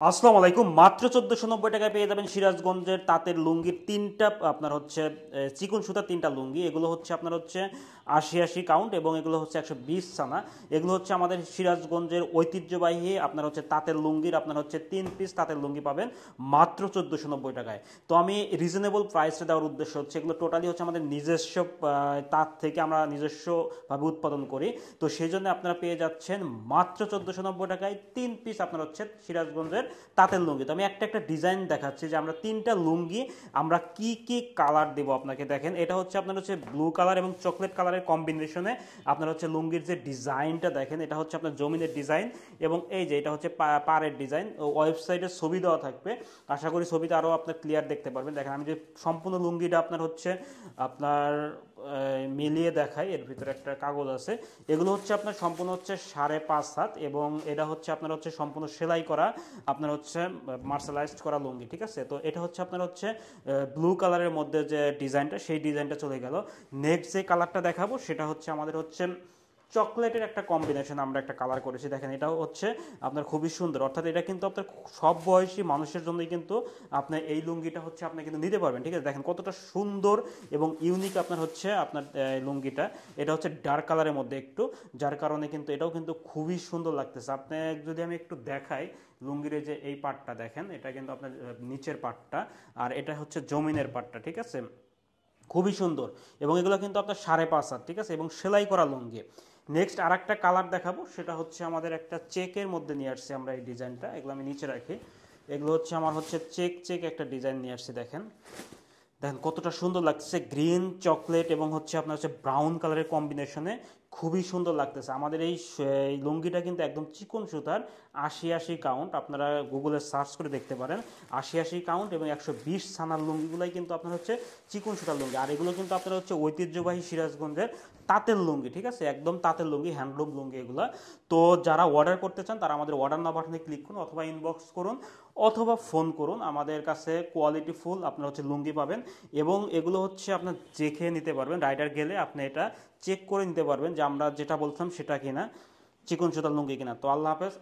আসসালামু আলাইকুম। মাত্র 1490 টাকায় পেয়ে যাবেন সিরাজগঞ্জের তাঁতের লুঙ্গির তিনটা আপনার হচ্ছে চিকন সুতার তিনটা লুঙ্গি। এগুলো হচ্ছে আপনার হচ্ছে ৮০ কাউন্ট এবং এগুলো হচ্ছে ১২০ সানা। এগুলো হচ্ছে আমাদের সিরাজগঞ্জের ঐতিহ্যবাহী আপনার হচ্ছে তাঁতের লুঙ্গির আপনার হচ্ছে ৩ পিস তাঁতের লুঙ্গি পাবেন মাত্র 1490 টাকায়। তো আমি রিজনেবল প্রাইসে দেওয়ার উদ্দেশ্য হচ্ছে এগুলো টোটালি হচ্ছে আমাদের নিজস্ব তাঁত থেকে আমরা নিজস্বভাবে উৎপাদন করি। তো সেই জন্য আপনারা পেয়ে যাচ্ছেন মাত্র 1490 টাকায় ৩ পিস আপনার হচ্ছে সিরাজগঞ্জের তাঁতের লুঙ্গি। তো আমি একটা একটা ডিজাইন দেখাচ্ছি যে আমরা তিনটা লুঙ্গি আমরা কি কি কালার দেবো আপনাকে। দেখেন, এটা হচ্ছে আপনার হচ্ছে ব্লু কালার এবং চকলেট কালারের কম্বিনেশনে আপনার হচ্ছে লুঙ্গির যে ডিজাইনটা দেখেন, এটা হচ্ছে আপনার জমিনের ডিজাইন এবং এই যে এটা হচ্ছে পাড়ের ডিজাইন। ওয়েবসাইটে ছবি দেওয়া থাকবে, আশা করি ছবিতে আরও আপনার ক্লিয়ার দেখতে পারবেন। দেখেন, আমি যে সম্পূর্ণ লুঙ্গিটা আপনার হচ্ছে আপনার মিলিয়ে দেখাই। এর ভিতরে একটা কাগজ আছে। এগুলো হচ্ছে আপনার সম্পূর্ণ হচ্ছে 5.5 হাত এবং এটা হচ্ছে আপনার হচ্ছে সম্পূর্ণ সেলাই করা আপনার হচ্ছে মার্শালাইজড করা লুঙ্গি। ঠিক আছে, তো এটা হচ্ছে আপনার হচ্ছে ব্লু কালারের মধ্যে যে ডিজাইনটা, সেই ডিজাইনটা চলে গেল। নেক্সট যে কালারটা দেখাবো সেটা হচ্ছে আমাদের হচ্ছে চকলেটের একটা কম্বিনেশন আমরা একটা কালার করেছি। দেখেন, এটাও হচ্ছে আপনার খুবই সুন্দর, অর্থাৎ এটা কিন্তু আপনার সব বয়সী মানুষের জন্যই কিন্তু আপনার এই লুঙ্গিটা হচ্ছে আপনি কিন্তু নিতে পারবেন। ঠিক আছে, দেখেন কতটা সুন্দর এবং ইউনিক আপনার হচ্ছে আপনার লুঙ্গিটা। এটা হচ্ছে ডার্ক কালারের মধ্যে একটু, যার কারণে কিন্তু এটাও কিন্তু খুবই সুন্দর লাগতেছে। আপনি যদি আমি একটু দেখাই লুঙ্গির যে এই পার্টটা দেখেন, এটা কিন্তু আপনার নিচের পার্টটা, আর এটা হচ্ছে জমিনের পার্টটা। ঠিক আছে, খুবই সুন্দর এবং এগুলো কিন্তু আপনার 5.5 হাত। ঠিক আছে, এবং সেলাই করা লুঙ্গি। নেক্সট আর একটা কালার দেখাবো, সেটা হচ্ছে আমাদের একটা চেকের মধ্যে নিয়ে আসছি আমরা এই ডিজাইনটা। এগুলো আমি নিচে রাখি। এগুলো হচ্ছে আমার হচ্ছে চেক চেক একটা ডিজাইন নিয়ে আসছি। দেখেন, দেখেন কতটা সুন্দর লাগতেছে, গ্রিন চকলেট এবং হচ্ছে আপনার হচ্ছে ব্রাউন কালারের কম্বিনেশনে খুবই সুন্দর লাগতেছে। আমাদের এই লুঙ্গিটা কিন্তু একদম চিকন সুতার ৮০ কাউন্ট, আপনারা গুগলে সার্চ করে দেখতে পারেন। ৮০ কাউন্ট এবং ১২০ সানার লুঙ্গিগুলোই কিন্তু আপনার হচ্ছে চিকন সুতার লুঙ্গি। আর এগুলো কিন্তু আপনার হচ্ছে ঐতিহ্যবাহী সিরাজগঞ্জের তাঁতের লুঙ্গি। ঠিক আছে, একদম তাঁতের লুঙ্গি, হ্যান্ডলুম লুঙ্গি এগুলো। তো যারা অর্ডার করতে চান তারা আমাদের অর্ডার নাও বাটনে ক্লিক করুন অথবা ইনবক্স করুন অথবা ফোন করুন। আমাদের কাছে কোয়ালিটি ফুল আপনার হচ্ছে লুঙ্গি পাবেন এবং এগুলো হচ্ছে আপনার দেখে নিতে পারবেন। রাইডার গেলে আপনি এটা চেক করে নিতে পারবেন যে আমরা যেটা বলতাম সেটা কিনা, চিকন সুতার লুঙ্গি কিনা। তো আল্লাহ হাফেজ।